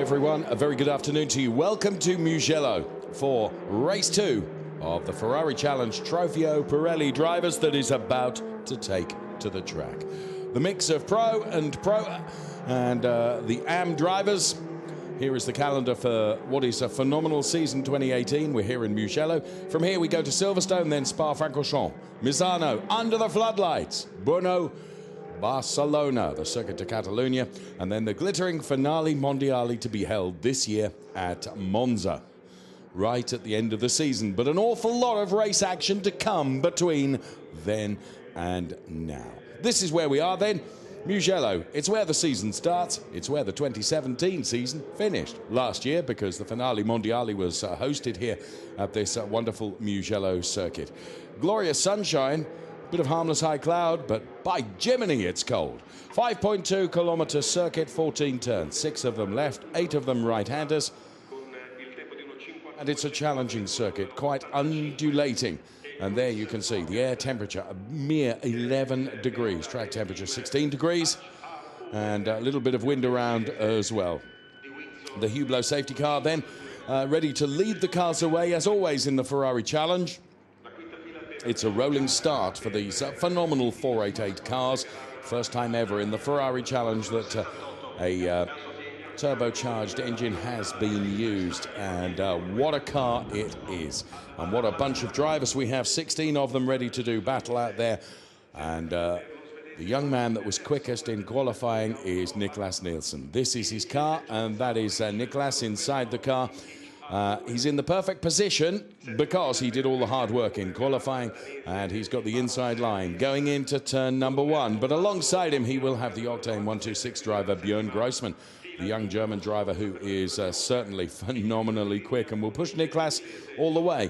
everyone, a very good afternoon to you. Welcome to Mugello for race 2 of the Ferrari Challenge Trofeo Pirelli drivers that is about to take to the track. The mix of pro and the AM drivers. Here is the calendar for what is a phenomenal season 2018. We're here in Mugello. From here we go to Silverstone, then Spa-Francorchamps, Misano, under the floodlights, Brno, Barcelona, the Circuit de Catalunya, and then the glittering finale mondiale to be held this year at Monza, right at the end of the season. But an awful lot of race action to come between then and now. This is where we are then. Mugello, it's where the season starts, it's where the 2017 season finished last year, because the finale mondiale was hosted here at this wonderful Mugello circuit. Glorious sunshine, bit of harmless high cloud, but by Jiminy it's cold. 5.2 kilometer circuit, 14 turns, 6 of them left, 8 of them right-handers, and it's a challenging circuit, quite undulating. And there you can see the air temperature, a mere 11 degrees. Track temperature, 16 degrees. And a little bit of wind around as well. The Hublot safety car then ready to lead the cars away, as always in the Ferrari Challenge. It's a rolling start for these phenomenal 488 cars. First time ever in the Ferrari Challenge that a turbocharged engine has been used, and what a car it is, and what a bunch of drivers we have. 16 of them ready to do battle out there, and the young man that was quickest in qualifying is Niklas Nielsen. This is his car, and that is Niklas inside the car. He's in the perfect position because he did all the hard work in qualifying, and he's got the inside line going into turn number 1. But alongside him, he will have the Octane 126 driver Björn Grossman, the young German driver who is certainly phenomenally quick and will push Niklas all the way.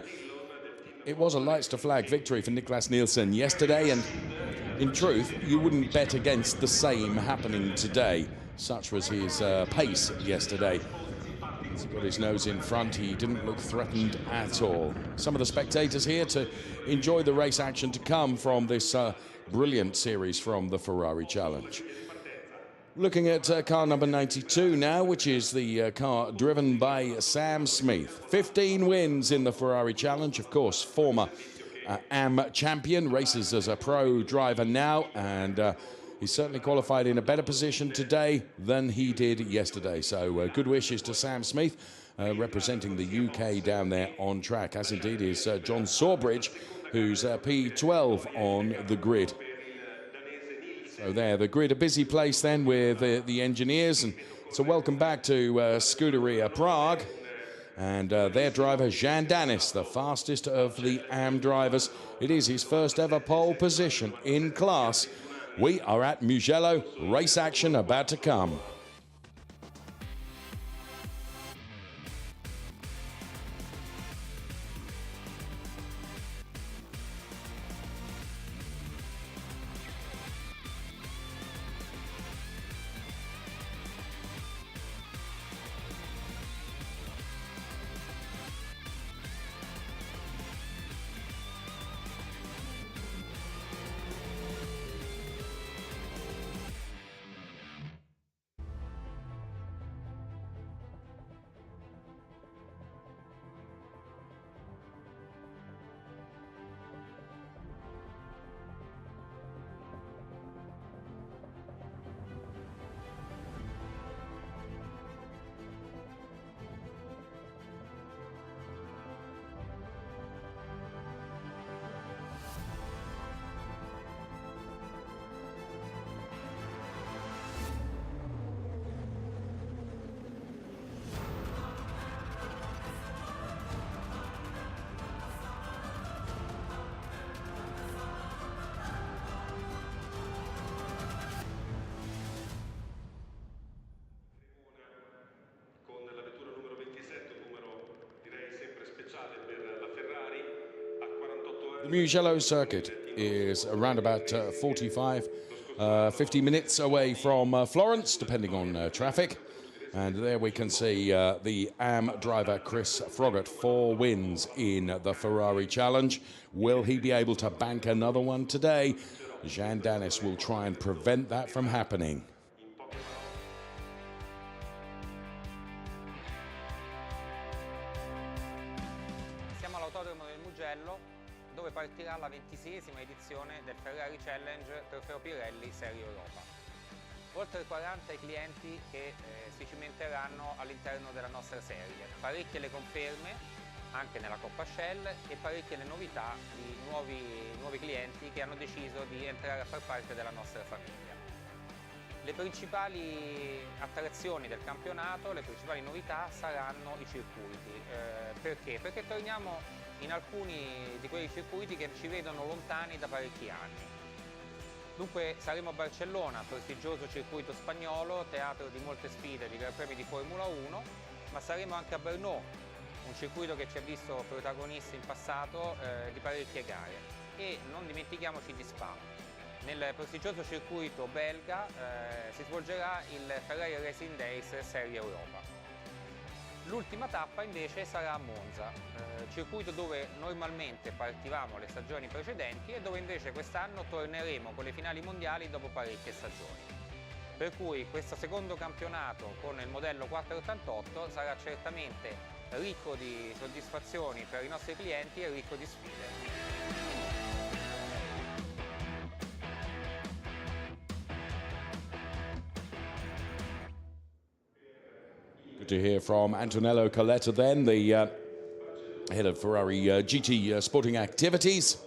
It was a lights to flag victory for Niklas Nielsen yesterday, and in truth, you wouldn't bet against the same happening today. Such was his pace yesterday. He's got his nose in front. He didn't look threatened at all. Some of the spectators here to enjoy the race action to come from this brilliant series from the Ferrari Challenge. Looking at car number 92 now, which is the car driven by Sam Smith. 15 wins in the Ferrari Challenge, of course, former AM champion, races as a pro driver now, and he certainly qualified in a better position today than he did yesterday. So good wishes to Sam Smith, representing the UK down there on track, as indeed is John Sawbridge, who's P12 on the grid. So there, the grid, a busy place then with the engineers, and so welcome back to Scuderia Prague, and their driver Jean Danis, the fastest of the AM drivers. It is his first ever pole position in class. We are at Mugello, race action about to come. The Mugello circuit is around about 50 minutes away from Florence, depending on traffic. And there we can see the AM driver Chris Froggatt, 4 wins in the Ferrari Challenge. Will he be able to bank another one today? Jean Danis will try and prevent that from happening. 36esima edizione del Ferrari Challenge Trofeo Pirelli Serie Europa. Oltre 40 i clienti che si cimenteranno all'interno della nostra serie, parecchie le conferme anche nella Coppa Shell e parecchie le novità di nuovi clienti che hanno deciso di entrare a far parte della nostra famiglia. Le principali attrazioni del campionato, le principali novità saranno i circuiti. Perché? Perché torniamo in alcuni di quei circuiti che ci vedono lontani da parecchi anni. Dunque saremo a Barcellona, prestigioso circuito spagnolo, teatro di molte sfide di Gran Premi di Formula 1, ma saremo anche a Brno, un circuito che ci ha visto protagonisti in passato di parecchie gare. E non dimentichiamoci di Spa. Nel prestigioso circuito belga si svolgerà il Ferrari Racing Serie Europa. L'ultima tappa invece sarà a Monza, circuito dove normalmente partivamo le stagioni precedenti e dove invece quest'anno torneremo con le finali mondiali dopo parecchie stagioni. Per cui questo secondo campionato con il modello 488 sarà certamente ricco di soddisfazioni per i nostri clienti e ricco di sfide. Good to hear from Antonello Coletta then, the head of Ferrari GT sporting activities,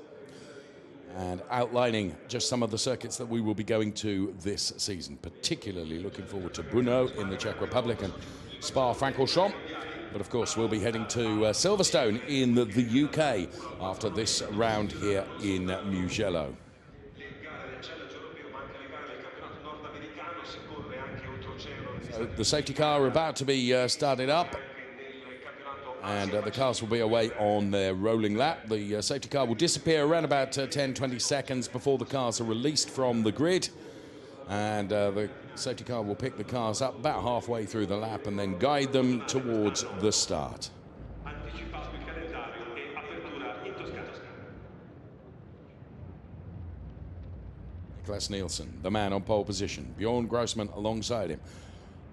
and outlining just some of the circuits that we will be going to this season. Particularly looking forward to Brno in the Czech Republic and Spa-Francorchamps. But of course we'll be heading to Silverstone in the UK after this round here in Mugello. So the safety car about to be started up, and the cars will be away on their rolling lap. The safety car will disappear around about 10-20 seconds before the cars are released from the grid, and the safety car will pick the cars up about halfway through the lap and then guide them towards the start. Niklas Nielsen, the man on pole position. Bjorn Grossman alongside him.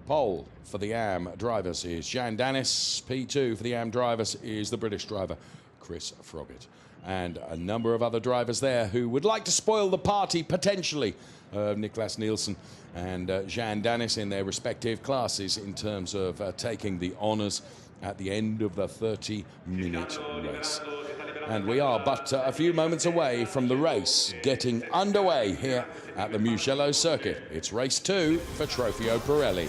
Pole for the AM drivers is Jan Dennis. P2 for the AM drivers is the British driver, Chris Froggatt. And a number of other drivers there who would like to spoil the party, potentially. Niklas Nielsen and Jan Dennis in their respective classes in terms of taking the honours at the end of the 30-minute race. And we are but a few moments away from the race getting underway here at the Mugello circuit. It's race 2 for Trofeo Pirelli.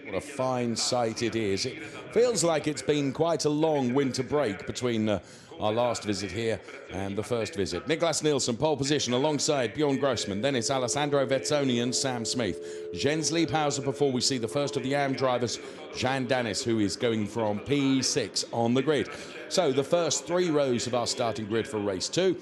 What a fine sight it is. It feels like it's been quite a long winter break between our last visit here and the first visit. Niklas Nielsen, pole position alongside Bjorn Grossman. Then it's Alessandro Vezzoni and Sam Smith. Jens Liebhauser before we see the first of the AM drivers, Jan Dennis, who is going from P6 on the grid. So the first 3 rows of our starting grid for race 2.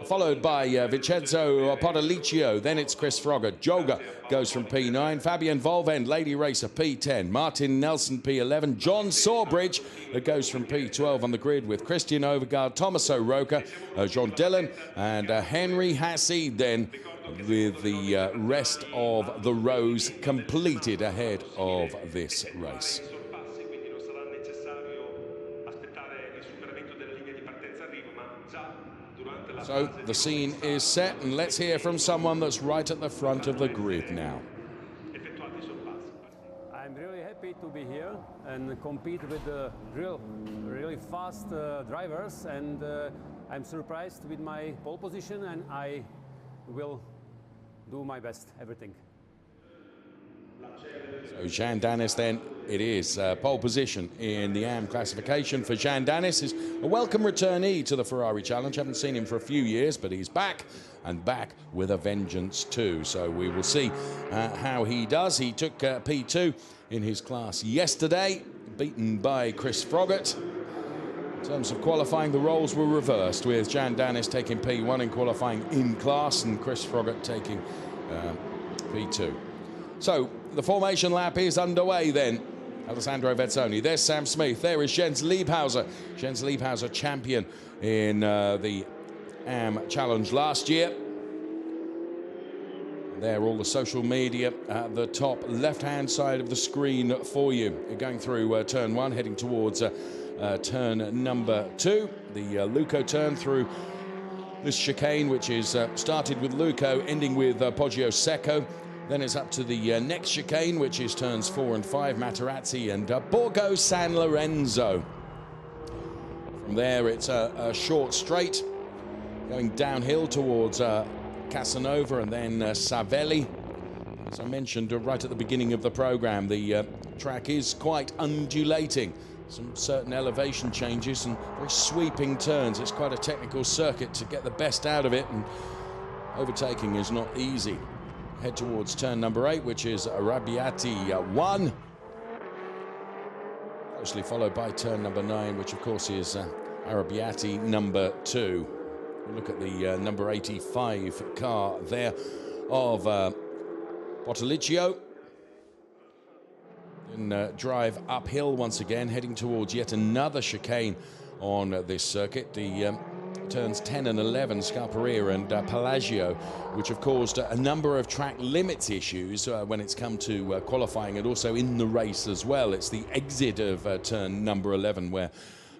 Followed by Vincenzo Podolicio, then it's Chris Froggatt. Joga goes from P9, Fabian Volvend, Lady Racer, P10, Martin Nelson, P11, John Sawbridge that goes from P12 on the grid with Christian Overgaard, Thomas O'Rourke, Jean Dillon, and Henry Hassid then with the rest of the rows completed ahead of this race. So the scene is set, and let's hear from someone that's right at the front of the grid now. I'm really happy to be here and compete with the really fast drivers, and I'm surprised with my pole position, and I will do my best, everything. So Jan Dennis then, it is pole position in the AM classification for Jan Dennis. Is a welcome returnee to the Ferrari Challenge. Haven't seen him for a few years, but he's back, and back with a vengeance too. So we will see how he does. He took P2 in his class yesterday, beaten by Chris Froggatt. In terms of qualifying, the roles were reversed, with Jan Dennis taking P1 in qualifying in class and Chris Froggatt taking P2. So the formation lap is underway then Alessandro Vezzoni. There's Sam Smith. There is Jens Liebhauser. Jens Liebhauser, champion in the AM Challenge last year. There, all the social media at the top left-hand side of the screen for you. You're going through turn 1, heading towards turn number 2. The Luco turn through this chicane, which is started with Luco, ending with Poggio Secco. Then it's up to the next chicane, which is turns 4 and 5, Materazzi and Borgo San Lorenzo. From there, it's a short straight, going downhill towards Casanova and then Savelli. As I mentioned right at the beginning of the program, the track is quite undulating. Some certain elevation changes and very sweeping turns. It's quite a technical circuit to get the best out of it, and overtaking is not easy. Head towards turn number 8, which is Arrabbiati 1. Closely followed by turn number 9, which of course is Arrabbiati number 2. We'll look at the number 85 car there of Bottilicchio. And drive uphill once again, heading towards yet another chicane on this circuit. The turns 10 and 11, Scarperia and Palagio, which have caused a number of track limits issues when it's come to qualifying and also in the race as well. It's the exit of turn number 11 where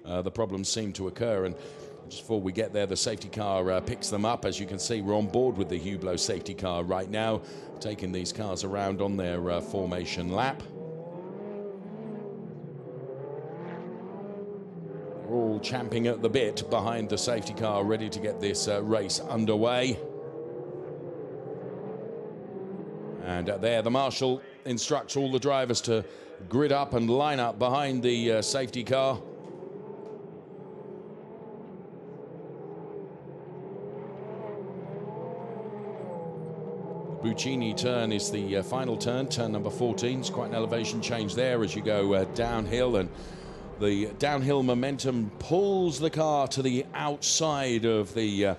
the problems seem to occur. And just before we get there, the safety car picks them up. As you can see, we're on board with the Hublot safety car right now, taking these cars around on their formation lap. All champing at the bit behind the safety car, ready to get this race underway. And there, the marshal instructs all the drivers to grid up and line up behind the safety car. The Buccini turn is the final turn, turn number 14. It's quite an elevation change there as you go downhill, and the downhill momentum pulls the car to the outside of the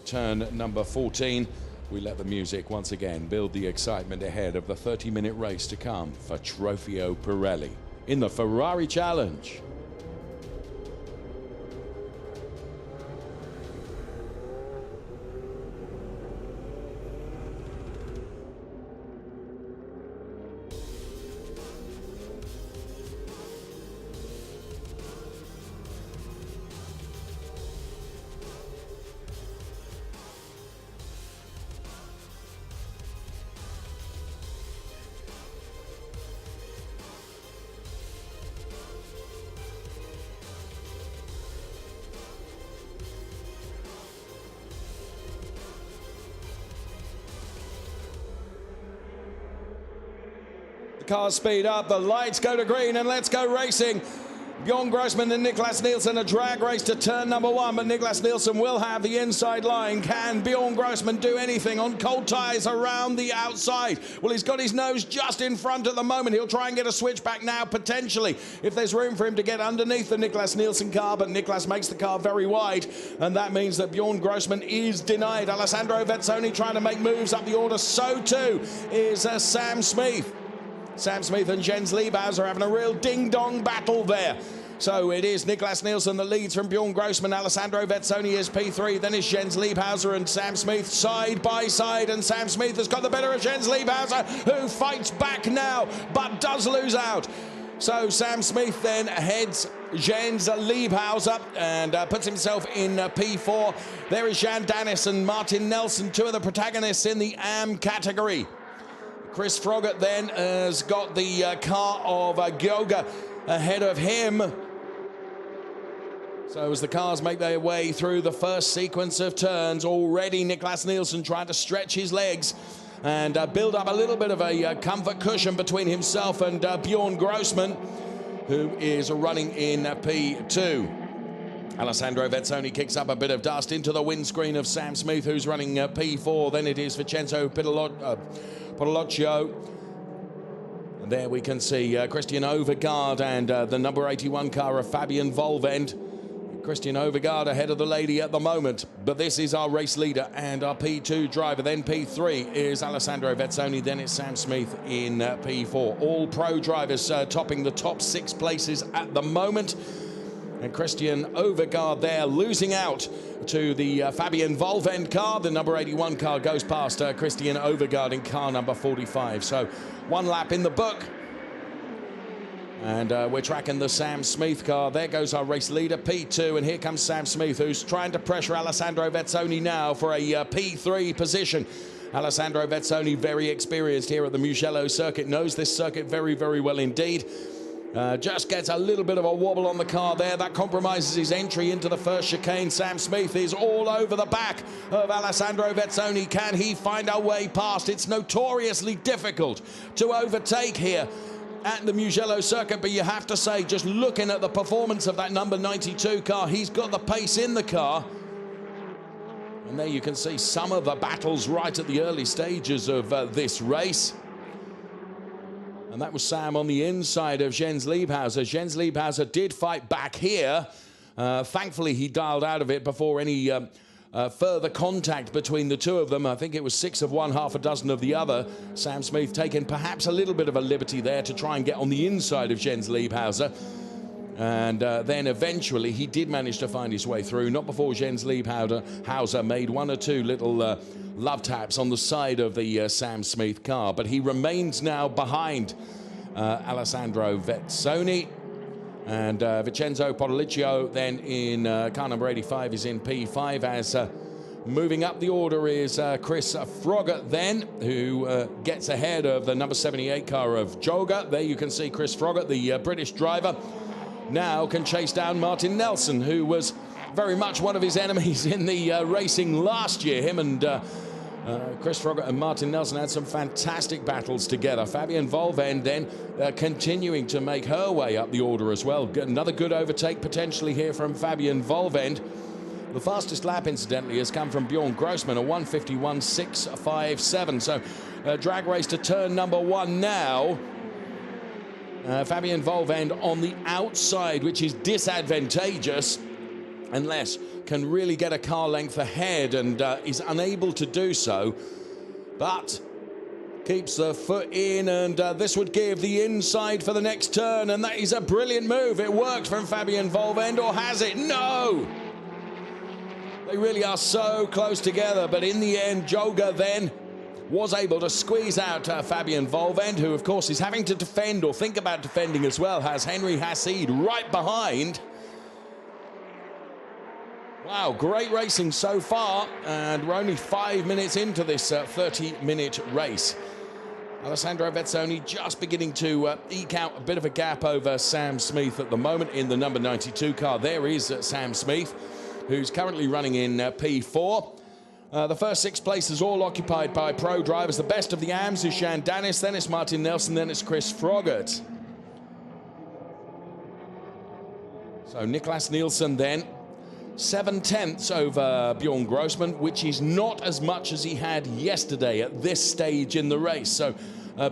turn number 14. We let the music once again build the excitement ahead of the 30-minute race to come for Trofeo Pirelli in the Ferrari Challenge. Cars speed up, the lights go to green, and let's go racing. Bjorn Grossman and Niklas Nielsen, a drag race to turn number 1, but Niklas Nielsen will have the inside line. Can Bjorn Grossman do anything on cold tyres around the outside? Well, he's got his nose just in front at the moment. He'll try and get a switch back now, potentially, if there's room for him to get underneath the Niklas Nielsen car, but Niklas makes the car very wide, and that means that Bjorn Grossman is denied. Alessandro Vezzoni trying to make moves up the order. So too is Sam Smith. Sam Smith and Jens Liebhauser are having a real ding-dong battle there. So it is Niklas Nielsen that leads from Bjorn Grossman. Alessandro Vezzoni is P3. Then is Jens Liebhauser and Sam Smith side by side. And Sam Smith has got the better of Jens Liebhauser, who fights back now, but does lose out. So Sam Smith then heads Jens Liebhauser and puts himself in P4. There is Jan Danis and Martin Nelson, two of the protagonists in the AM category. Chris Froggatt then has got the car of Gioga ahead of him. So as the cars make their way through the first sequence of turns, already Niklas Nielsen trying to stretch his legs and build up a little bit of a comfort cushion between himself and Bjorn Grossman, who is running in P2. Alessandro Vezzoni kicks up a bit of dust into the windscreen of Sam Smith, who's running P4. Then it is Vincenzo Potolocchio. And there we can see Christian Overgaard and the number 81 car of Fabian Volvend. Christian Overgaard ahead of the lady at the moment, but this is our race leader and our P2 driver. Then P3 is Alessandro Vezzoni, then it's Sam Smith in P4. All pro drivers topping the top 6 places at the moment. And Christian Overgaard there losing out to the Fabian Volvend car. The number 81 car goes past Christian Overgaard in car number 45. So 1 lap in the book. And we're tracking the Sam Smith car. There goes our race leader, P2. And here comes Sam Smith, who's trying to pressure Alessandro Vezzoni now for a P3 position. Alessandro Vezzoni, very experienced here at the Mugello circuit, knows this circuit very, very well indeed. Just gets a little bit of a wobble on the car there. That compromises his entry into the first chicane. Sam Smith is all over the back of Alessandro Vezzoni. Can he find a way past? It's notoriously difficult to overtake here at the Mugello circuit, but you have to say, just looking at the performance of that number 92 car, he's got the pace in the car. And there you can see some of the battles right at the early stages of this race. And that was Sam on the inside of Jens Liebhauser. Jens Liebhauser did fight back here. Thankfully, he dialed out of it before any further contact between the two of them. I think it was 6 of one, half a dozen of the other. Sam Smith taking perhaps a little bit of a liberty there to try and get on the inside of Jens Liebhauser. And then eventually he did manage to find his way through, not before Jens Liebhauser made 1 or 2 little love taps on the side of the Sam Smith car. But he remains now behind Alessandro Vezzoni. And Vincenzo Podoliccio then in car number 85 is in P5, as moving up the order is Chris Froggatt then, who gets ahead of the number 78 car of Joga. There you can see Chris Froggatt, the British driver, now can chase down Martin Nelson, who was very much one of his enemies in the racing last year. Him and Chris Froggatt and Martin Nelson had some fantastic battles together. Fabian Volvend then continuing to make her way up the order as well. Another good overtake potentially here from Fabian Volvend. The fastest lap, incidentally, has come from Bjorn Grossman, a 1:51.657. So drag race to turn number 1 now. Fabian Volvend on the outside, which is disadvantageous unless can really get a car length ahead, and is unable to do so, but keeps the foot in, and this would give the inside for the next turn, and that is a brilliant move. It worked from Fabian Volvend, or has it? No! They really are so close together, but in the end, Joga then was able to squeeze out Fabian Volvend, who of course is having to defend, or think about defending as well, has Henry Hassid right behind. Wow, great racing so far, and we're only 5 minutes into this 30-minute race. Alessandro Vezzoni just beginning to eke out a bit of a gap over Sam Smith at the moment in the number 92 car. There is Sam Smith, who's currently running in P4. The first 6 places all occupied by pro drivers. The best of the AMs is Jean Danis, then it's Martin Nelson, then it's Chris Froggatt. So Niklas Nielsen then 7/10 over Bjorn Grossman, which is not as much as he had yesterday at this stage in the race. So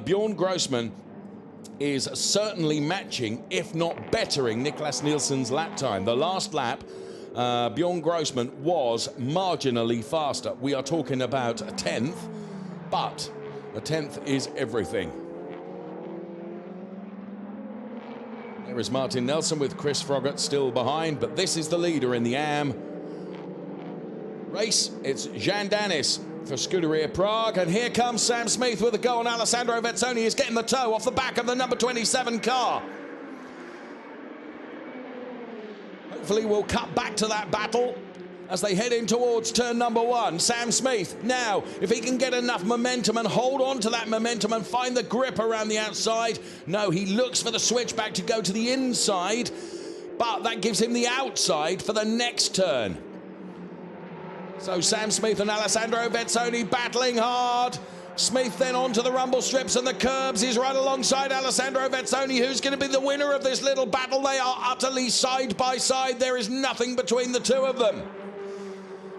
Bjorn Grossman is certainly matching, if not bettering, Niklas Nielsen's lap time. The last lap, Bjorn Grossman was marginally faster. We are talking about a 10th, but a 10th is everything. There is Martin Nelson with Chris Froggatt still behind, but this is the leader in the AM race. It's Jean Danis for Scuderia Prague, and here comes Sam Smith with a go on Alessandro Vezzoni. He's getting the toe off the back of the number 27 car. Hopefully we'll cut back to that battle as they head in towards turn number 1. Sam Smith now, if he can get enough momentum and hold on to that momentum and find the grip around the outside. No, he looks for the switchback to go to the inside, but that gives him the outside for the next turn. So Sam Smith and Alessandro Vezzoni battling hard. Smith then onto the rumble strips and the curbs. He's right alongside Alessandro Vezzoni, who's going to be the winner of this little battle. They are utterly side by side. There is nothing between the two of them.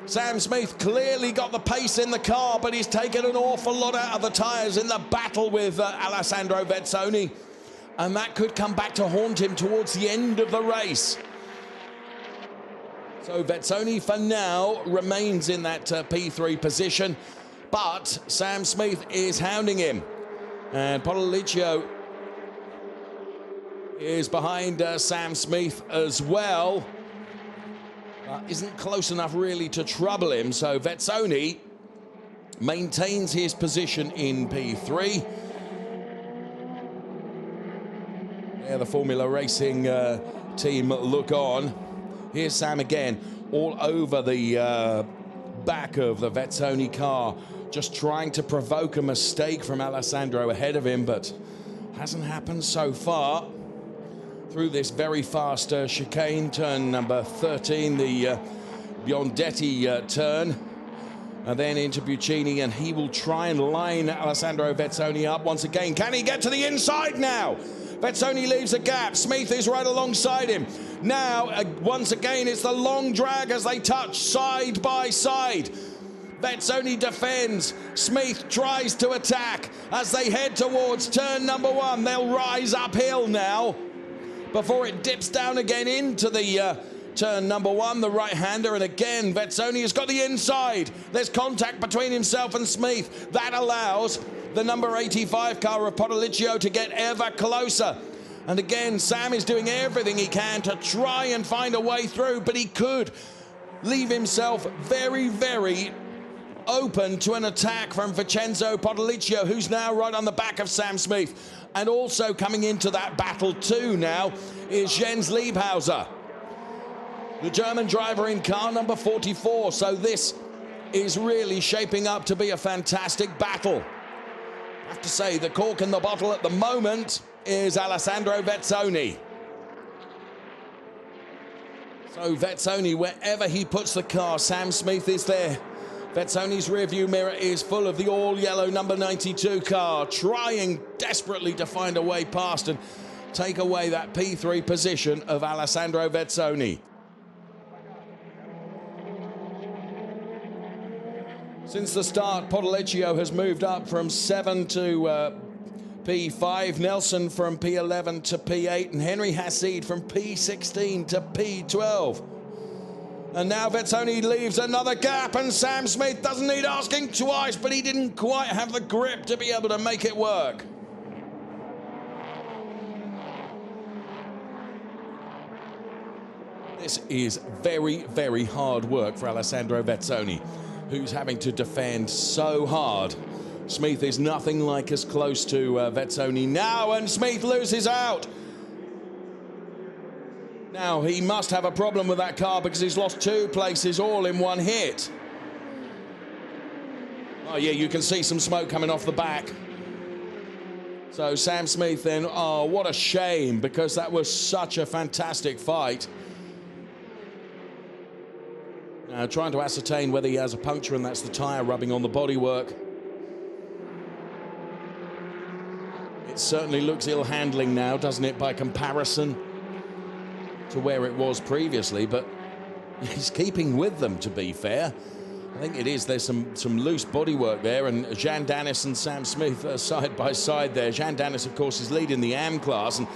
Sam Smith clearly got the pace in the car, but he's taken an awful lot out of the tyres in the battle with Alessandro Vezzoni, and that could come back to haunt him towards the end of the race. So Vezzoni for now remains in that P3 position, but Sam Smith is hounding him. And Podoliccio is behind Sam Smith as well. Isn't close enough really to trouble him, so Vezzoni maintains his position in P3. There the Formula Racing team look on. Here's Sam again, all over the back of the Vezzoni car, just trying to provoke a mistake from Alessandro ahead of him, but hasn't happened so far. Through this very fast chicane, turn number 13, the Biondetti turn, and then into Buccini, and he will try and line Alessandro Vezzoni up once again. Can he get to the inside now? Vezzoni leaves a gap. Smith is right alongside him. Now, once again, it's the long drag as they touch side by side. Vezzoni defends. Smith tries to attack as they head towards turn number 1. They'll rise uphill now before it dips down again into the turn number 1, the right-hander, and again Vezzoni has got the inside. There's contact between himself and Smith. That allows the number 85 car of Podoliccio to get ever closer. And again, Sam is doing everything he can to try and find a way through, but he could leave himself very, very open to an attack from Vincenzo Podoliccio, who's now right on the back of Sam Smith. And also coming into that battle too now is Jens Liebhauser, the German driver in car number 44. So this is really shaping up to be a fantastic battle. I have to say, the cork in the bottle at the moment is Alessandro Vezzoni. So Vezzoni, wherever he puts the car, Sam Smith is there. Vezzoni's rearview mirror is full of the all-yellow number 92 car, trying desperately to find a way past and take away that P3 position of Alessandro Vezzoni. Since the start, Podoliccio has moved up from 7 to P5, Nelson from P11 to P8, and Henry Hassid from P16 to P12. And now Vezzoni leaves another gap, and Sam Smith doesn't need asking twice, but he didn't quite have the grip to be able to make it work. This is very, very hard work for Alessandro Vezzoni, who's having to defend so hard. Smith is nothing like as close to Vezzoni now, and Smith loses out. Now, he must have a problem with that car because he's lost 2 places all in one hit. Oh, yeah, you can see some smoke coming off the back. So Sam Smith then, oh, what a shame, because that was such a fantastic fight. Now, trying to ascertain whether he has a puncture, and that's the tyre rubbing on the bodywork. It certainly looks ill handling now, doesn't it, by comparison to where it was previously, but he's keeping with them, to be fair. I think it is. There's some loose bodywork there, and Jean Dennis and Sam Smith are side by side there. Jean Dennis, of course, is leading the AM class and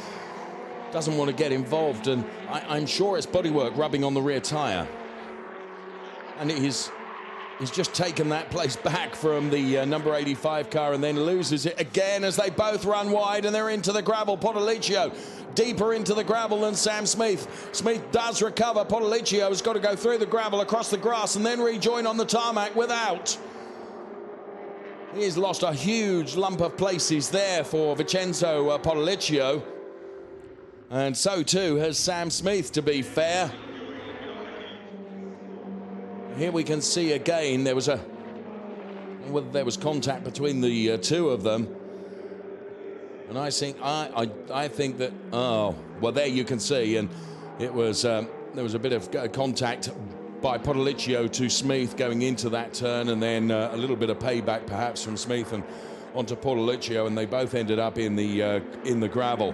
doesn't want to get involved, and I'm sure it's bodywork rubbing on the rear tyre. And he's just taken that place back from the number 85 car and then loses it again as they both run wide and they're into the gravel. Podoliccio deeper into the gravel than Sam Smith. Smith does recover. Podoliccio has got to go through the gravel, across the grass, and then rejoin on the tarmac without. He's lost a huge lump of places there for Vincenzo Podoliccio. And so too has Sam Smith, to be fair. Here we can see again there was contact between the two of them, and I think that, oh well, there you can see, and it was there was a bit of contact by Podoliccio to Smith going into that turn, and then a little bit of payback perhaps from Smith and onto Podoliccio, and they both ended up in the gravel.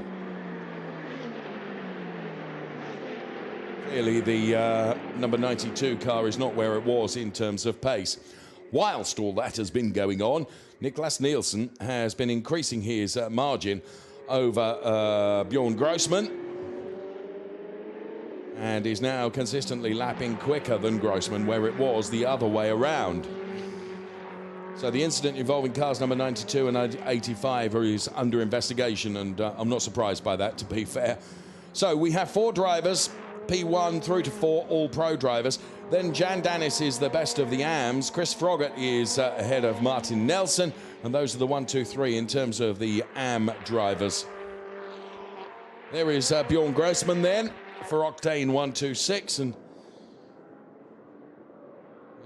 Clearly, the number 92 car is not where it was in terms of pace. Whilst all that has been going on, Niklas Nielsen has been increasing his margin over Bjorn Grossman. and is now consistently lapping quicker than Grossman, where it was the other way around. So the incident involving cars number 92 and 85 is under investigation, and I'm not surprised by that, to be fair. So we have 4 drivers, P1 through to 4, all pro drivers. Then Jan Dennis is the best of the AMs. Chris Froggatt is ahead of Martin Nelson, and those are the 1, 2, 3 in terms of the AM drivers. There is Bjorn Grossman then for Octane 126, and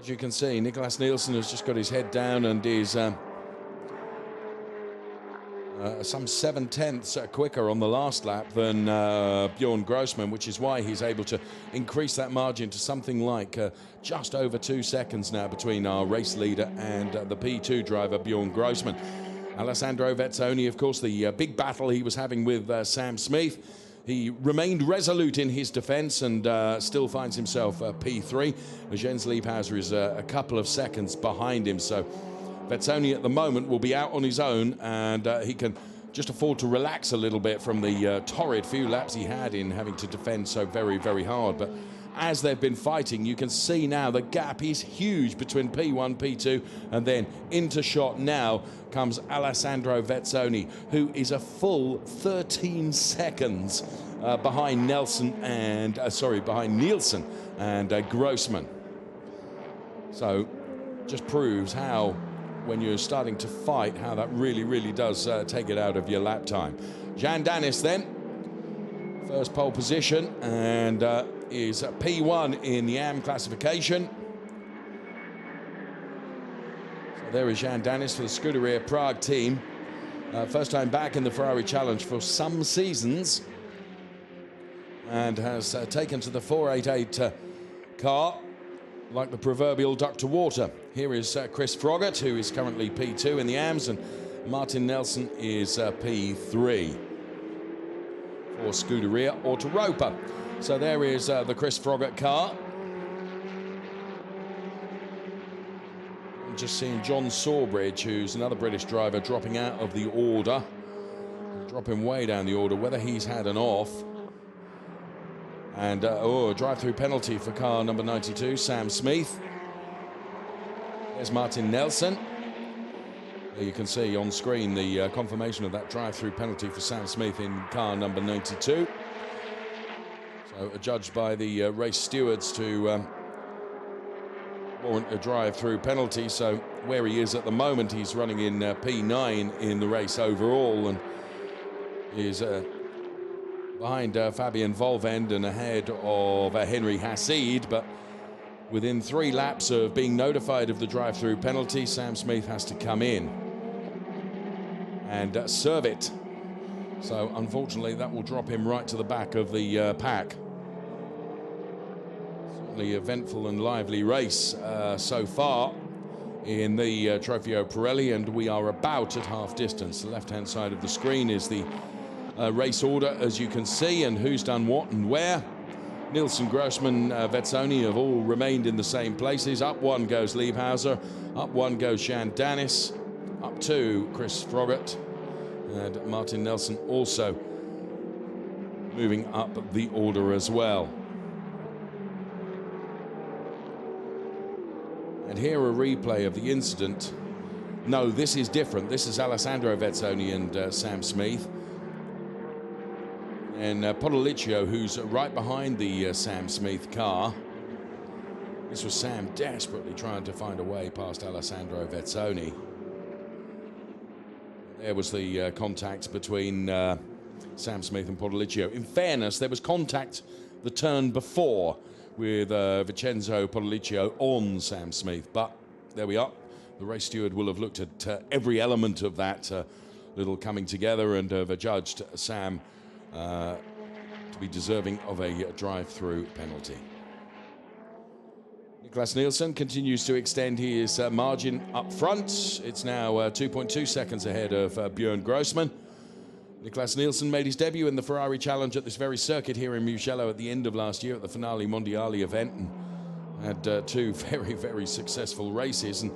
as you can see, Nicholas Nielsen has just got his head down and is some 7/10 quicker on the last lap than Bjorn Grossman, which is why he's able to increase that margin to something like just over 2 seconds now between our race leader and the P2 driver, Bjorn Grossman. Alessandro Vezzoni, of course, the big battle he was having with Sam Smith. He remained resolute in his defence and still finds himself P3. Jens Liebhauser is a couple of seconds behind him, so Vezzoni at the moment will be out on his own, and he can just afford to relax a little bit from the torrid few laps he had in having to defend so very, very hard. But as they've been fighting, you can see now the gap is huge between P1, P2, and then into shot now comes Alessandro Vezzoni, who is a full 13 seconds behind Nielsen and Grossman. So just proves how, when you're starting to fight, how that really, really does take it out of your lap time. Jan Dennis then, first pole position, and is P1 in the AM classification. So there is Jan Dennis for the Scuderia Prague team. First time back in the Ferrari Challenge for some seasons, and has taken to the 488 car like the proverbial duck to water. Here is Chris Froggatt, who is currently P2 in the AMs, and Martin Nelson is P3 for Scuderia Autoropa. So there is the Chris Froggatt car. I'm just seeing John Sawbridge, who's another British driver, dropping out of the order. Dropping way down the order, whether he's had an off. And a drive-through penalty for car number 92, Sam Smith. There's Martin Nelson. There you can see on screen the confirmation of that drive-through penalty for Sam Smith in car number 92. So adjudged by the race stewards to warrant a drive-through penalty. So where he is at the moment, he's running in P9 in the race overall, and is behind Fabian Volvend and ahead of Henry Hassid, but within 3 laps of being notified of the drive-through penalty, Sam Smith has to come in and serve it. So unfortunately that will drop him right to the back of the pack. Certainly eventful and lively race so far in the Trofeo Pirelli, and we are about at half distance. The left-hand side of the screen is the race order, as you can see, and who's done what and where. Nielsen, Grossman, Vezzoni have all remained in the same places. Up 1 goes Liebhauser, up 1 goes Jan Dennis, up 2 Chris Froggatt, and Martin Nelson also moving up the order as well. And here a replay of the incident. No, this is different. This is Alessandro Vezzoni and Sam Smith. And Podoliccio, who's right behind the Sam Smith car. This was Sam desperately trying to find a way past Alessandro Vezzoni. There was the contact between Sam Smith and Podoliccio. In fairness, there was contact the turn before with Vincenzo Podoliccio on Sam Smith, but there we are. The race steward will have looked at every element of that little coming together and have adjudged Sam to be deserving of a drive-through penalty. Niklas Nielsen continues to extend his margin up front. It's now 2.2 seconds ahead of Bjorn Grossman. Niklas Nielsen made his debut in the Ferrari Challenge at this very circuit here in Mugello at the end of last year at the Finale Mondiali event, and had 2 very, very successful races, and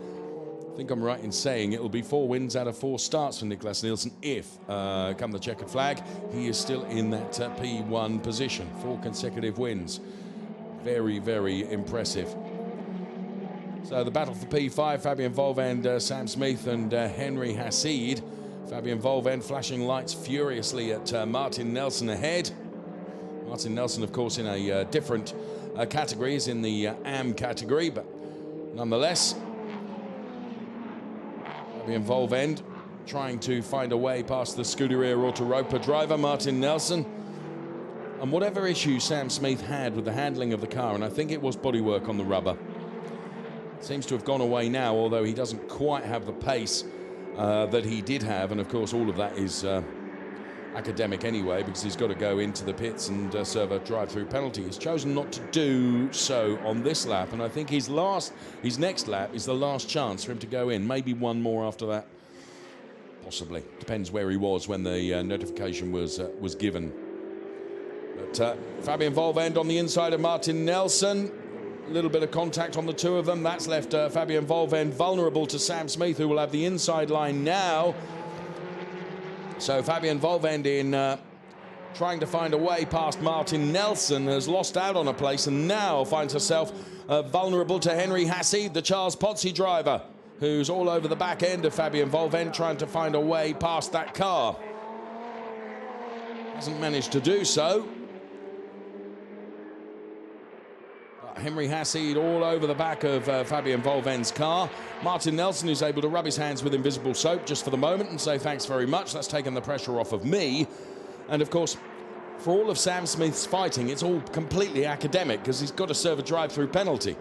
I think I'm right in saying it will be 4 wins out of 4 starts for Niklas Nielsen if, come the checkered flag, he is still in that P1 position. 4 consecutive wins. Very, very impressive. So the battle for P5, Fabian Volvend, Sam Smith and Henry Hassid. Fabian Volvend flashing lights furiously at Martin Nelson ahead. Martin Nelson, of course, in a different category, is in the AM category, but nonetheless, Fabian Volvend trying to find a way past the Scuderia Autoropa driver, Martin Nelson. And whatever issue Sam Smith had with the handling of the car, and I think it was bodywork on the rubber, seems to have gone away now, although he doesn't quite have the pace that he did have. And of course, all of that is academic anyway, because he's got to go into the pits and serve a drive-through penalty. He's chosen not to do so on this lap, and I think his next lap is the last chance for him to go in. Maybe one more after that, possibly. Depends where he was when the notification was given. But Fabian Volvend on the inside of Martin Nelson. A little bit of contact on the two of them. That's left Fabian Volvend vulnerable to Sam Smith, who will have the inside line now. So Fabian Volvend in trying to find a way past Martin Nelson has lost out on a place and now finds herself vulnerable to Henry Hassid, the Charles Pozzi driver, who's all over the back end of Fabian Volvend trying to find a way past that car. Hasn't managed to do so. Henry Hassid all over the back of Fabian Volvend's car. Martin Nelson is able to rub his hands with invisible soap just for the moment and say thanks very much. That's taken the pressure off of me. And of course, for all of Sam Smith's fighting, it's all completely academic because he's got to serve a drive-through penalty.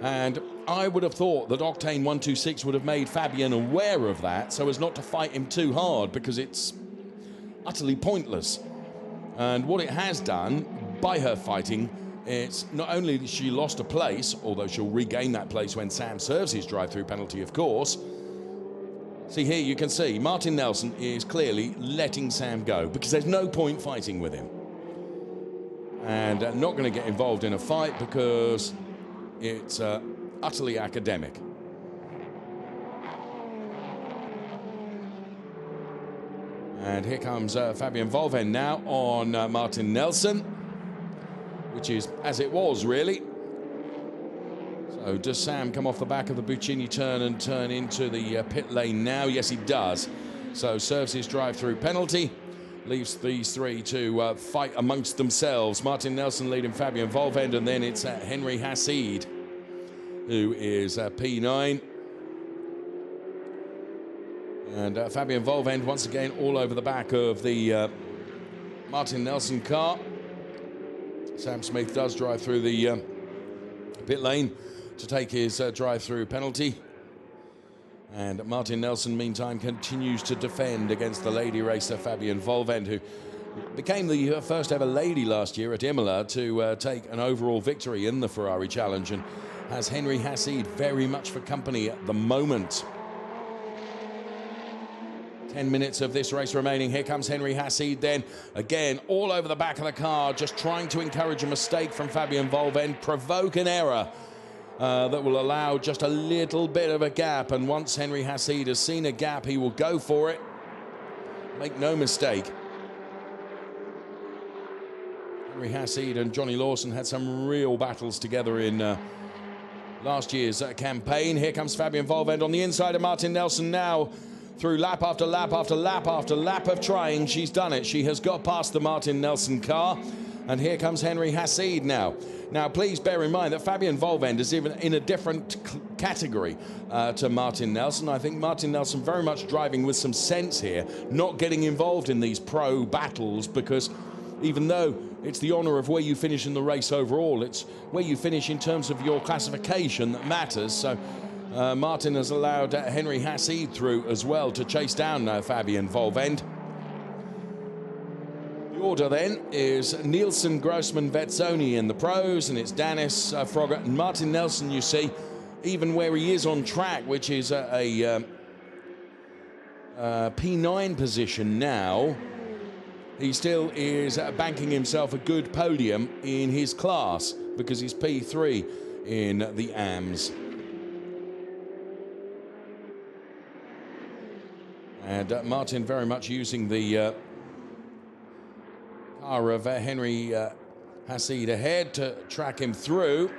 And I would have thought that Octane 126 would have made Fabian aware of that so as not to fight him too hard, because it's utterly pointless. And what it has done by her fighting, it's not only that she lost a place, although she'll regain that place when Sam serves his drive-through penalty, of course. See, here you can see Martin Nelson is clearly letting Sam go because there's no point fighting with him. And not going to get involved in a fight because it's utterly academic. And here comes Fabian Volvend now on Martin Nelson, which is as it was, really. So does Sam come off the back of the Buccini turn and turn into the pit lane now? Yes, he does. So serves his drive-through penalty, leaves these three to fight amongst themselves. Martin Nelson leading Fabian Volvend, and then it's Henry Hassid, who is P9. And Fabian Volvend once again all over the back of the Martin Nelson car. Sam Smith does drive through the pit lane to take his drive-through penalty. And Martin Nelson, meantime, continues to defend against the lady racer Fabian Volvend, who became the first ever lady last year at Imola to take an overall victory in the Ferrari Challenge, and has Henry Hassid very much for company at the moment. 10 minutes of this race remaining. Here comes Henry Hassid then. Again, all over the back of the car, just trying to encourage a mistake from Fabian Volvend, provoke an error that will allow just a little bit of a gap. And once Henry Hassid has seen a gap, he will go for it. Make no mistake. Henry Hassid and Johnny Lawson had some real battles together in last year's campaign. Here comes Fabian Volvend on the inside of Martin Nelson now. Through lap after lap after lap after lap of trying, she's done it. She has got past the Martin Nelson car. And here comes Henry Hassid now. Now, please bear in mind that Fabian Volvend is even in a different category to Martin Nelson. I think Martin Nelson very much driving with some sense here, not getting involved in these pro battles, because even though it's the honour of where you finish in the race overall, it's where you finish in terms of your classification that matters. So Martin has allowed Henry Hassid through as well to chase down Fabian Volvend. The order then is Nielsen, Grossman, Vezzoni in the pros, and it's Danis, Frogger and Martin Nelson, you see, even where he is on track, which is a P9 position now, he still is banking himself a good podium in his class because he's P3 in the AMS. And Martin very much using the car of Henry Hassid ahead to track him through.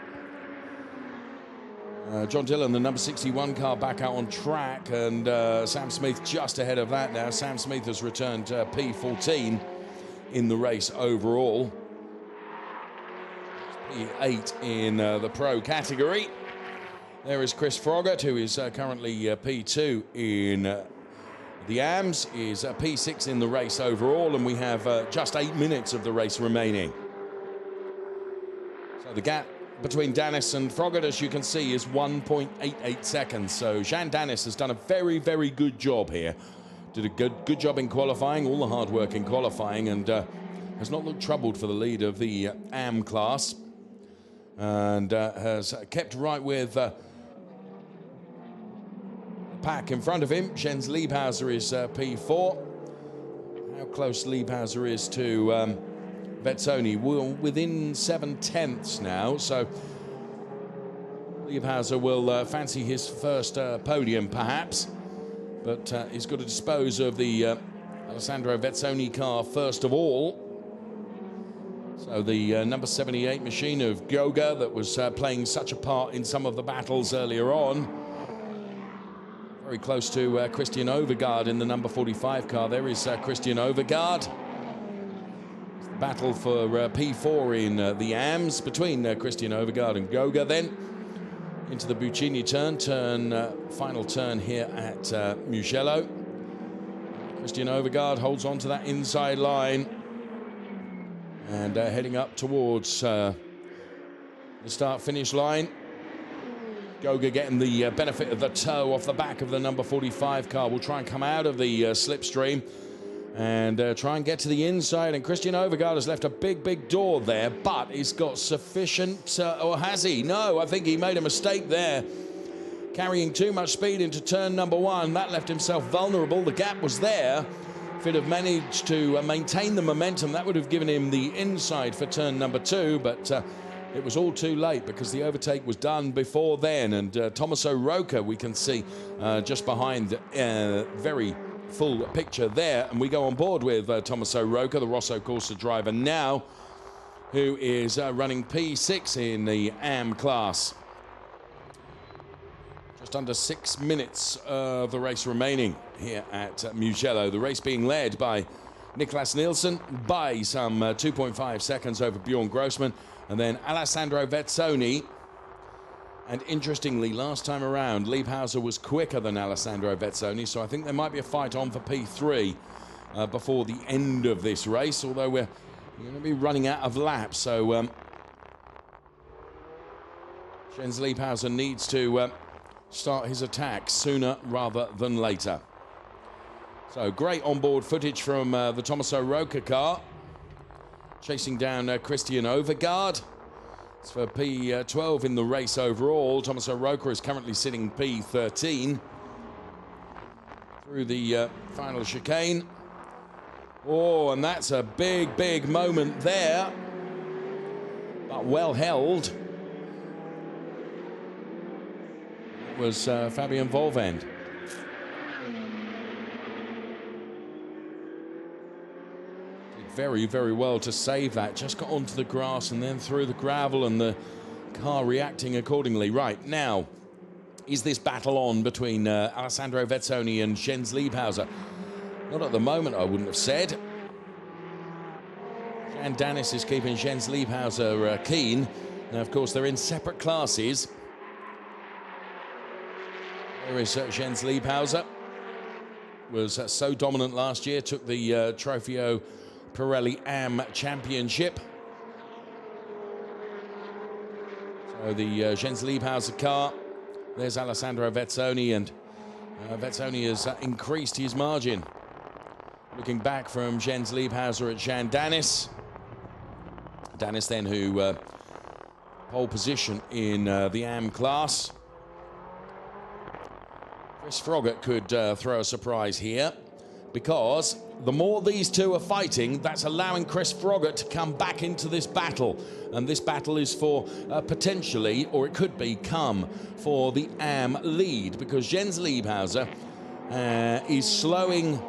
John Dillon, the number 61 car, back out on track, and Sam Smith just ahead of that now. Sam Smith has returned P14 in the race overall. P8 in the pro category. There is Chris Froggatt, who is currently P2 in the AMS, is P6 in the race overall, and we have just 8 minutes of the race remaining. So the gap between Danis and Froggatt, as you can see, is 1.88 seconds. So Jean Danis has done a very, very good job here. Did a good job in qualifying, all the hard work in qualifying, and has not looked troubled for the lead of the AM class, and has kept right with the pack in front of him. Jens Liebhauser is P4. How close Liebhauser is to Vezzoni, well, within 7/10 now, so Liebhauser will fancy his first podium perhaps, but he's got to dispose of the Alessandro Vezzoni car first of all. So the number 78 machine of Goga that was playing such a part in some of the battles earlier on. Very close to Christian Overgaard in the number 45 car. There is Christian Overgaard. Battle for P4 in the AMS between Christian Overgaard and Goga. Then into the Buccini turn, final turn here at Mugello. Christian Overgaard holds on to that inside line and heading up towards the start-finish line. Goga getting the benefit of the toe off the back of the number 45 car. Will try and come out of the slipstream and try and get to the inside, and Christian Overgaard has left a big door there, but he's got sufficient, or has he? No, I think he made a mistake there, carrying too much speed into turn number 1. That left himself vulnerable. The gap was there. If he'd have managed to maintain the momentum, that would have given him the inside for turn number 2, but it was all too late because the overtake was done before then, and Tommaso Rocca, we can see just behind, very full picture there, and we go on board with Tommaso Rocca, the Rosso Corsa driver now, who is running P6 in the AM class. Just under 6 minutes of the race remaining here at Mugello. The race being led by Niklas Nielsen by some 2.5 seconds over Bjorn Grossman, and then Alessandro Vezzoni. And interestingly, last time around, Liebhauser was quicker than Alessandro Vezzoni, so I think there might be a fight on for P3 before the end of this race, although we're going to be running out of laps, so Jens Liebhauser needs to start his attack sooner rather than later. So great onboard footage from the Tommaso Rocca car, chasing down Christian Overgaard. For P12 in the race overall. Tommaso Rocca is currently sitting P13 through the final chicane. Oh, and that's a big moment there, but well held. That was Fabian Volvend. Very well to save that. Just got onto the grass and then through the gravel, and the car reacting accordingly. Right, now, is this battle on between Alessandro Vezzoni and Jens Liebhauser? Not at the moment, I wouldn't have said. Jan Danis is keeping Jens Liebhauser keen. Now, of course, they're in separate classes. There is Jens Liebhauser. Was so dominant last year, took the Trofeo Pirelli AM Championship. So the Jens Liebhauser car. There's Alessandro Vezzoni, and Vezzoni has increased his margin. Looking back from Jens Liebhauser at Jean Danis. Danis then who pole position in the AM class. Chris Froggatt could throw a surprise here, because the more these two are fighting, that's allowing Chris Froggatt to come back into this battle. And this battle is for potentially, or it could become, for the AM lead, because Jens Liebhauser is slowing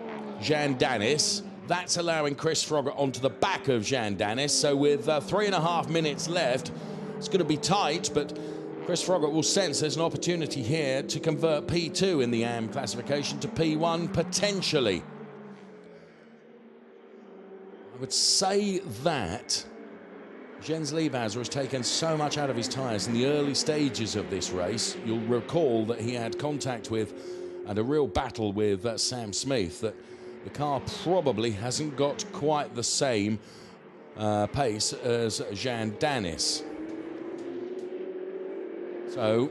Jean Danis. That's allowing Chris Froggatt onto the back of Jean Danis. So with 3.5 minutes left, it's going to be tight, but Chris Froggatt will sense there's an opportunity here to convert P2 in the AM classification to P1 potentially. I would say that Jens Liebhauser has taken so much out of his tyres in the early stages of this race. You'll recall that he had contact with and a real battle with Sam Smith, that the car probably hasn't got quite the same pace as Jean Danis. So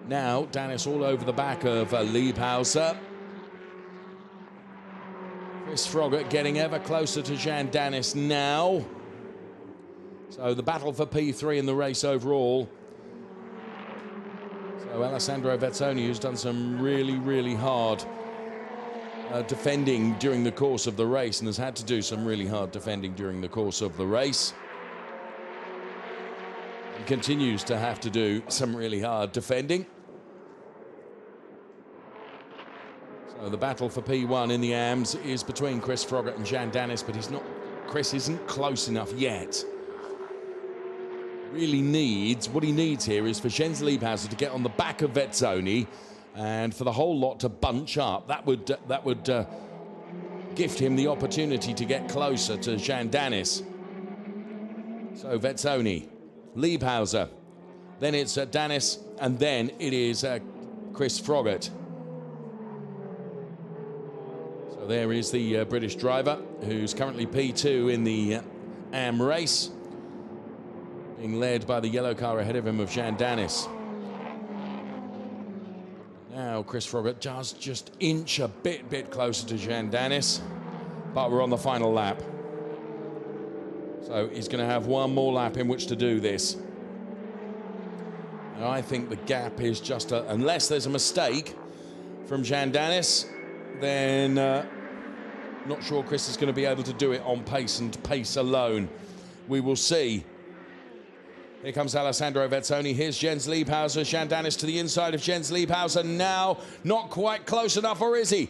now Danis all over the back of Liebhauser. Chris Froggatt getting ever closer to Jean Danis now. So the battle for P3 in the race overall. So Alessandro Vezzoni, who's done some really, really hard defending during the course of the race and has had to do some really hard defending during the course of the race. He continues to have to do some really hard defending. So the battle for P1 in the AMS is between Chris Froggatt and Jean Danis, but Chris isn't close enough yet. Really needs, what he needs here is for Jens Liebhauser to get on the back of Vezzoni and for the whole lot to bunch up. That would gift him the opportunity to get closer to Jean Danis. So Vezzoni, Liebhauser, then it's Danis, and then it is Chris Froggatt. So there is the British driver, who's currently P2 in the AM race, being led by the yellow car ahead of him of Jean Danis. Now Chris Froggatt does just inch a bit closer to Jean Danis, but we're on the final lap. So he's going to have one more lap in which to do this. And I think the gap is just, unless there's a mistake from Jean Danis, then not sure Chris is going to be able to do it on pace and pace alone. We will see. Here comes Alessandro Vezzoni. Here's Jens Liebhauser. Jean Danis to the inside of Jens Liebhauser now. Not quite close enough, or is he?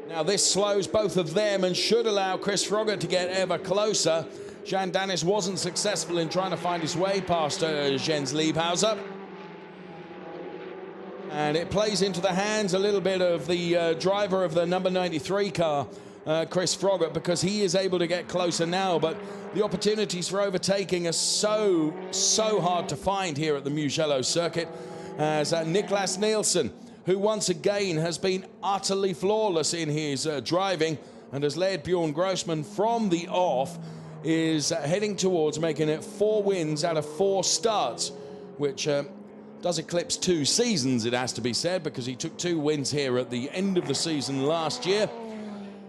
Now this slows both of them and should allow Chris Froggatt to get ever closer. Jean Danis wasn't successful in trying to find his way past Jens Liebhauser. And it plays into the hands a little bit of the driver of the number 93 car, Chris Froggatt, because he is able to get closer now, but the opportunities for overtaking are so hard to find here at the Mugello circuit, as Niklas Nielsen, who once again has been utterly flawless in his driving and has led Bjorn Grossman from the off, is heading towards making it 4 wins out of 4 starts, which does eclipse 2 seasons, it has to be said, because he took 2 wins here at the end of the season last year.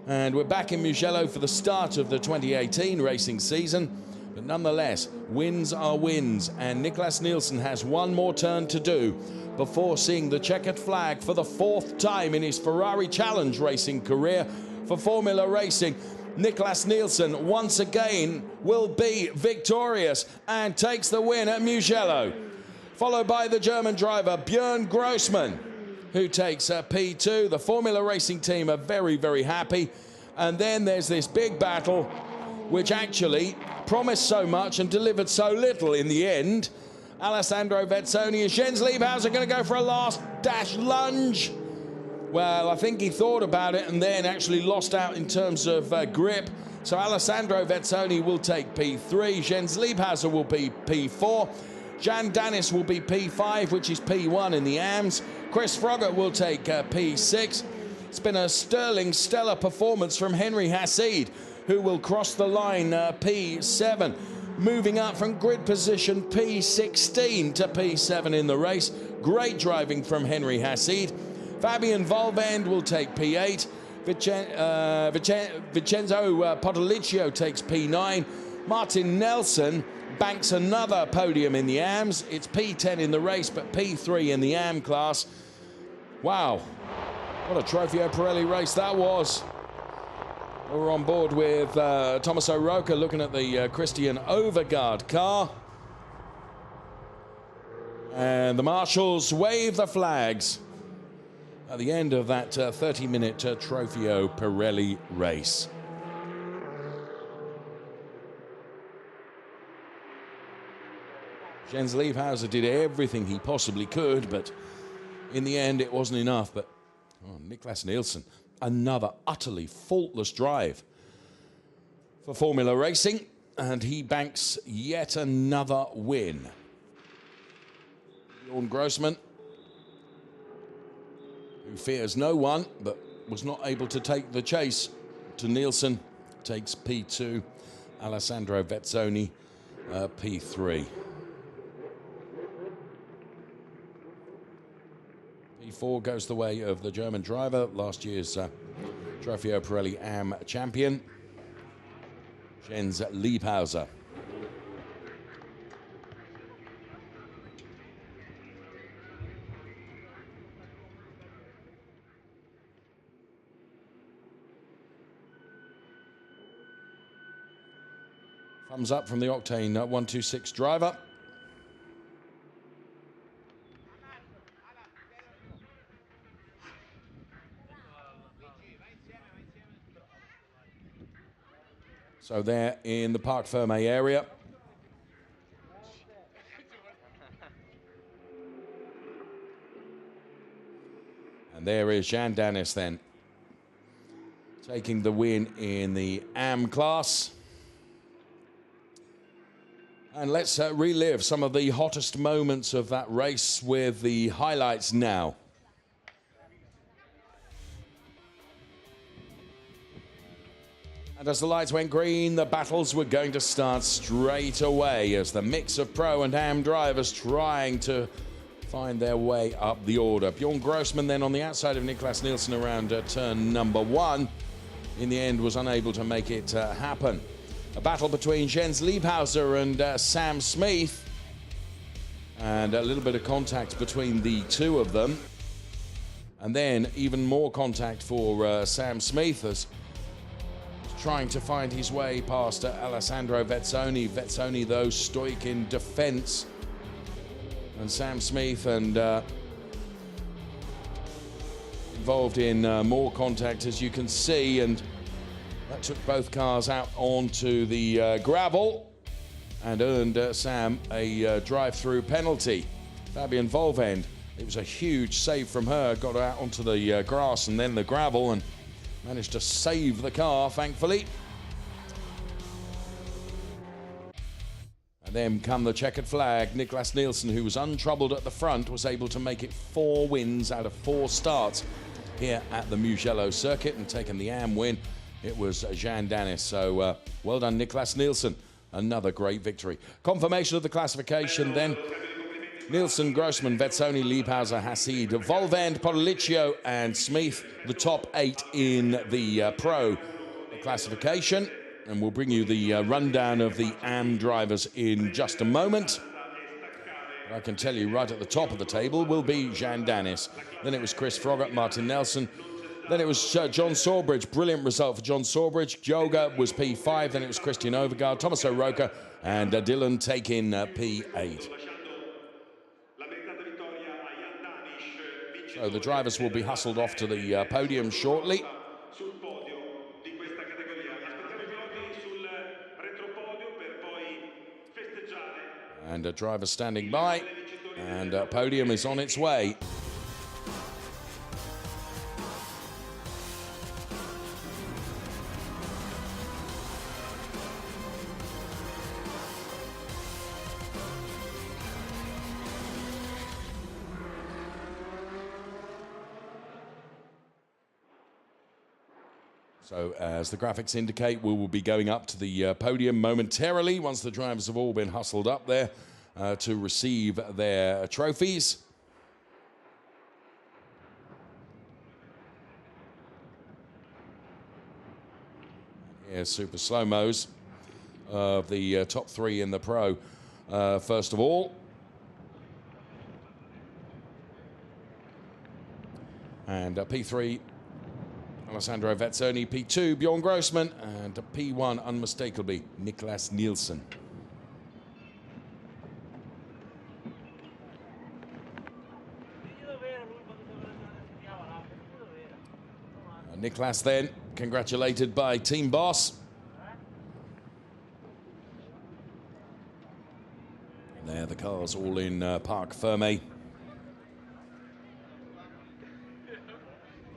And we're back in Mugello for the start of the 2018 racing season. But nonetheless, wins are wins. And Niklas Nielsen has one more turn to do before seeing the checkered flag for the 4th time in his Ferrari Challenge racing career for Formula Racing. Niklas Nielsen once again will be victorious and takes the win at Mugello. Followed by the German driver Bjorn Grossman, who takes P2. The Formula Racing team are very, very happy. And then there's this big battle, which actually promised so much and delivered so little in the end. Alessandro Vezzoni. Is Jens Liebhauser going to go for a last dash lunge? Well, I think he thought about it and then actually lost out in terms of grip. So Alessandro Vezzoni will take P3. Jens Liebhauser will be P4. Jean Danis will be P5, which is P1 in the AMS. Chris Froggatt will take P6. It's been a stellar performance from Henry Hassid, who will cross the line P7, moving up from grid position P16 to P7 in the race. Great driving from Henry Hassid. Fabian Volvend will take P8. Vincenzo Potoliccio takes P9. Martin Nelson banks another podium in the AMS. It's P10 in the race, but P3 in the AM class. Wow, what a Trofeo Pirelli race that was. We're on board with Thomas O'Rourke looking at the Christian Overgaard car. And the marshals wave the flags. at the end of that 30-minute Trofeo Pirelli race. Jens Liebhauser did everything he possibly could, but in the end it wasn't enough. But Niklas Nielsen, another utterly faultless drive for Formula Racing, and he banks yet another win. Bjorn Grossman, who fears no one, but was not able to take the chase to Nielsen, takes P2. Alessandro Vezzoni, P3. P4 goes the way of the German driver, last year's Trofeo Pirelli AM champion, Jens Liebhauser. Thumbs up from the Octane 126 driver. So they're in the Parc Ferme area. And there is Jean Danis then, taking the win in the AM class. And let's relive some of the hottest moments of that race with the highlights now. And as the lights went green, the battles were going to start straight away as the mix of pro and AM drivers trying to find their way up the order. Bjorn Grossman then on the outside of Niklas Nielsen around turn number 1. In the end was unable to make it happen. A battle between Jens Liebhauser and Sam Smith. And a little bit of contact between the two of them. And then even more contact for Sam Smith as trying to find his way past Alessandro Vezzoni. Vezzoni, though, stoic in defense. And Sam Smith and involved in more contact, as you can see, and that took both cars out onto the gravel and earned Sam a drive-through penalty. Fabian Volvend, it was a huge save from her, got out onto the grass and then the gravel and managed to save the car, thankfully. And then come the checkered flag. Niklas Nielsen, who was untroubled at the front, was able to make it 4 wins out of 4 starts here at the Mugello circuit and taken the AM win. It was Jean Danis. So well done, Niklas Nielsen. Another great victory. Confirmation of the classification then. Nielsen, Grossman, Vezzoni, Liebhauser, Hassid, Volvend, Policcio and Smith, the top 8 in the pro classification. And we'll bring you the rundown of the AM drivers in just a moment. I can tell you right at the top of the table will be Jean Danis. Then it was Chris Froggatt, Martin Nelson. Then it was John Sawbridge. Brilliant result for John Sawbridge. Joga was P5. Then it was Christian Overgaard, Thomas O'Rourke and Dylan taking P8. So the drivers will be hustled off to the podium shortly. And a driver standing by, and a podium is on its way. So as the graphics indicate, we will be going up to the podium momentarily once the drivers have all been hustled up there to receive their trophies. Here's super slow-mos of the top 3 in the pro. First of all, and P3, Alessandro Vezzoni, P2, Bjorn Grossman, and P1, unmistakably, Niklas Nielsen. Niklas then congratulated by team boss. And there the cars all in Parc Fermé.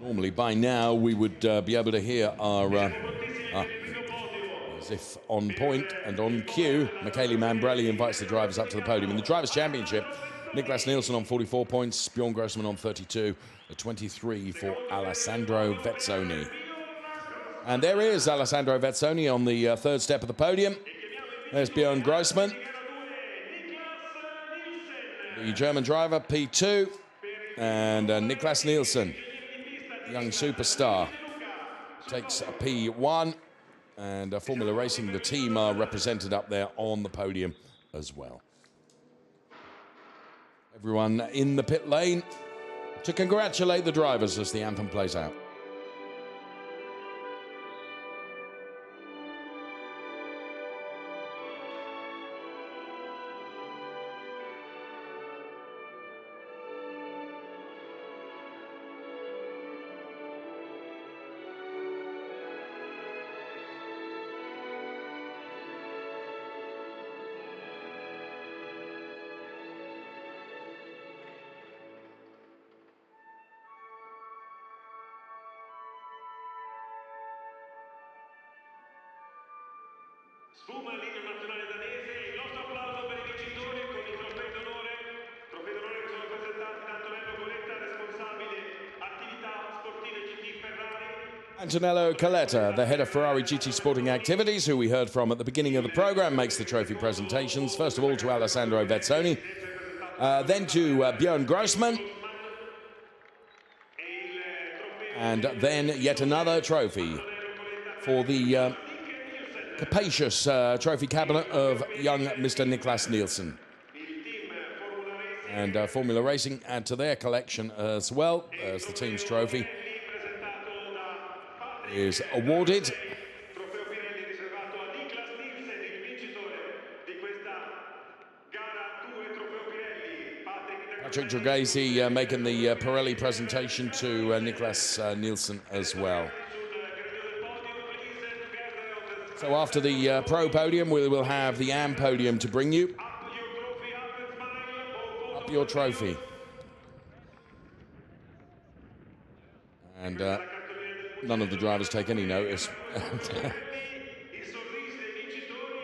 Normally by now we would be able to hear our, as if on point and on cue, Michele Mambrelli invites the drivers up to the podium. In the Drivers' Championship, Niklas Nielsen on 44 points, Bjorn Grossman on 32, a 23 for Alessandro Vezzoni. And there is Alessandro Vezzoni on the third step of the podium. There's Bjorn Grossman, the German driver, P2, and Niklas Nielsen, young superstar, takes a P1, and Formula Racing, the team, are represented up there on the podium as well. Everyone in the pit lane to congratulate the drivers as the anthem plays out. Sfuma l'inno nazionale danese, il nostro applauso per i vincitori con i trofei d'onore che sono presentati da Antonello Coletta, responsabile attività sportive GT Ferrari. Antonello Coletta, the head of Ferrari GT Sporting Activities, who we heard from at the beginning of the program, makes the trophy presentations. First of all to Alessandro Vezzoni, then to Bjorn Grossman, and then yet another trophy for the capacious trophy cabinet of young Mr. Niklas Nielsen. And Formula Racing add to their collection as well, as the team's trophy is awarded. Trofeo Pirelli riservato a Niklas Nielsen, il vincitore di questa gara 2 Trofeo Pirelli. Patrick Dragesi making the Pirelli presentation to Niklas Nielsen as well. So after the pro podium, we will have the AM podium to bring you. Up your trophy. And none of the drivers take any notice.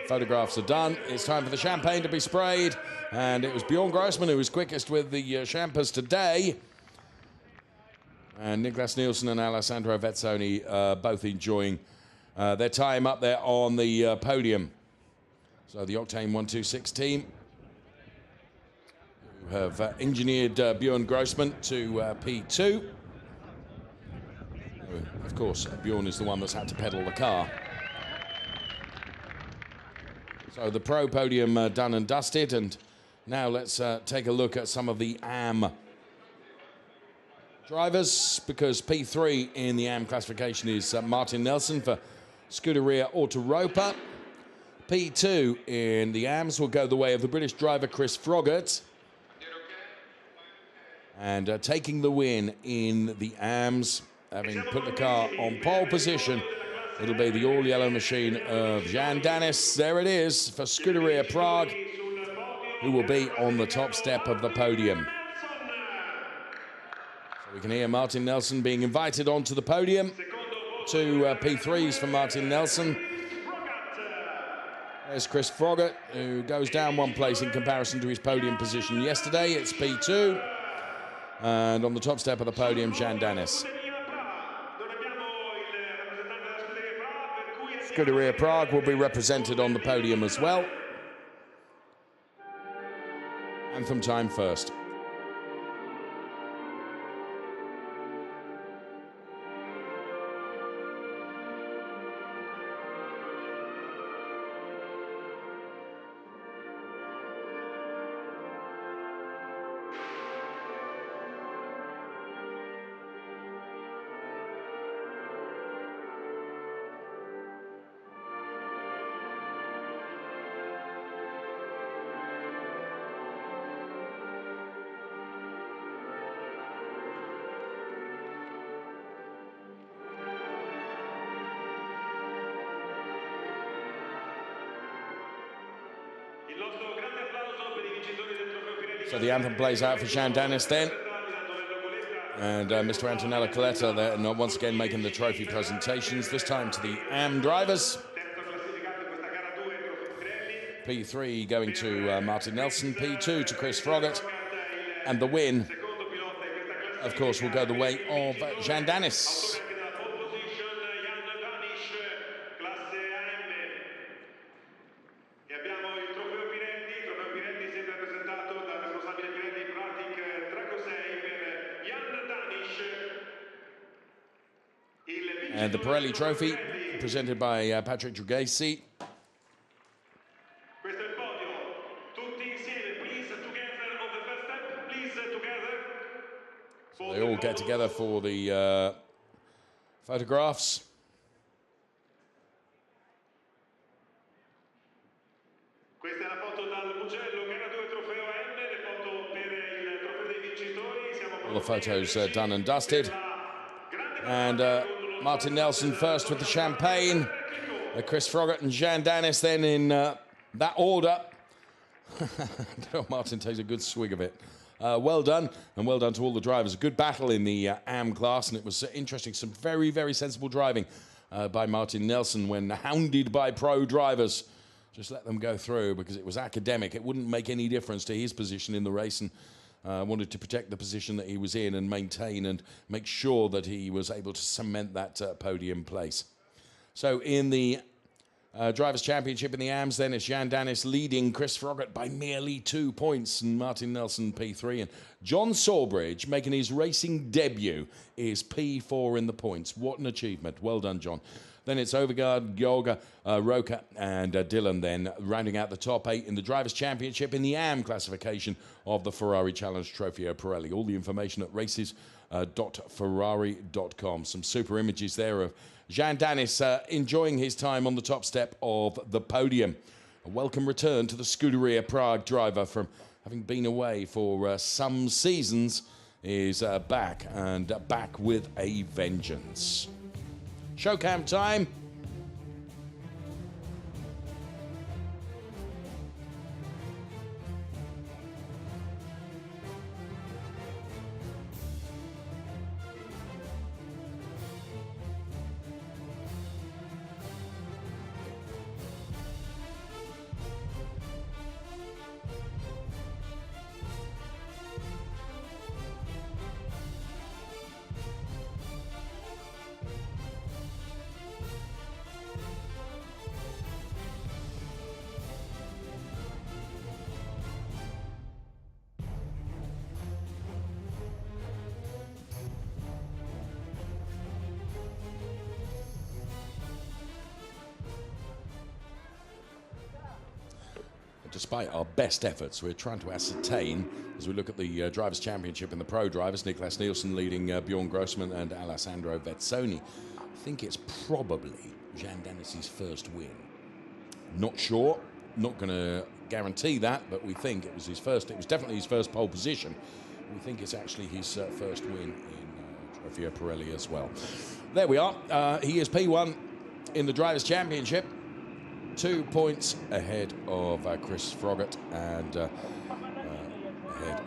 Photographs are done. It's time for the champagne to be sprayed. And it was Bjorn Grossman who was quickest with the champers today. And Niklas Nielsen and Alessandro Vezzoni both enjoying their time up there on the podium. So the Octane 126 team who have engineered Bjorn Grossman to P2. Of course, Bjorn is the one that's had to pedal the car. So the pro podium done and dusted, and now let's take a look at some of the AM drivers, because P3 in the AM classification is Martin Nelson for Scuderia Autoropa. P2 in the AMs will go the way of the British driver Chris Froggatt. And taking the win in the AMs, having put the car on pole position, it'll be the all-yellow machine of Jan Danis. There it is for Scuderia Prague, who will be on the top step of the podium. So we can hear Martin Nelson being invited onto the podium. Two P3s for Martin Nelson. There's Chris Froggatt, who goes down one place in comparison to his podium position yesterday. It's P2. And on the top step of the podium, Jan Danis. Scuderia Prague will be represented on the podium as well. Anthem time first. So the anthem plays out for Jean Dennis then. And Mr. Antonello Coletta there, and once again making the trophy presentations, this time to the AM drivers. P3 going to Martin Nelson, P2 to Chris Froggatt, and the win, of course, will go the way of Jean Dennis. And the Pirelli Trophy, presented by Patrick Drugesi. So they all get together for the photographs. Questa è la foto dal Mugello Trofeo M, le foto per il trofeo dei vincitori. All the photos done and dusted. And Martin Nelson first with the champagne. Chris Froggatt and Jean Dennis then in that order. Martin takes a good swig of it. Well done, and well done to all the drivers. A good battle in the AM class, and it was interesting. Some very, very sensible driving by Martin Nelson when hounded by pro drivers. Just let them go through because it was academic. It wouldn't make any difference to his position in the race, and wanted to protect the position that he was in and maintain and make sure that he was able to cement that podium place. So in the Drivers' Championship in the AMS, then it's Jean Dennis leading Chris Froggatt by merely 2 points, and Martin Nelson P3. And John Sawbridge, making his racing debut, is P4 in the points. What an achievement. Well done, John. Then it's Overgaard, Yoga, Roca, and Dylan then rounding out the top 8 in the Drivers' Championship in the AM classification of the Ferrari Challenge Trofeo Pirelli. All the information at races.ferrari.com. Some super images there of Jean Dennis enjoying his time on the top step of the podium. A welcome return to the Scuderia Prague driver from having been away for some seasons is back, and back with a vengeance. Show cam time. Despite our best efforts, we're trying to ascertain, as we look at the Drivers' Championship and the pro drivers, Niklas Nielsen leading Bjorn Grossman and Alessandro Vezzoni. I think it's probably Jean Dennis's first win. Not sure, not going to guarantee that, but we think it was his first. It was definitely his first pole position. We think it's actually his first win in Trofeo Pirelli as well. There we are. He is P1 in the Drivers' Championship. 2 points ahead of Chris Froggatt and ahead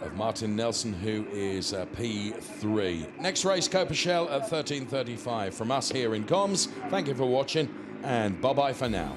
of Martin Nelson, who is P3. Next race, Coperchel at 13:35. From us here in Comms, thank you for watching, and bye-bye for now.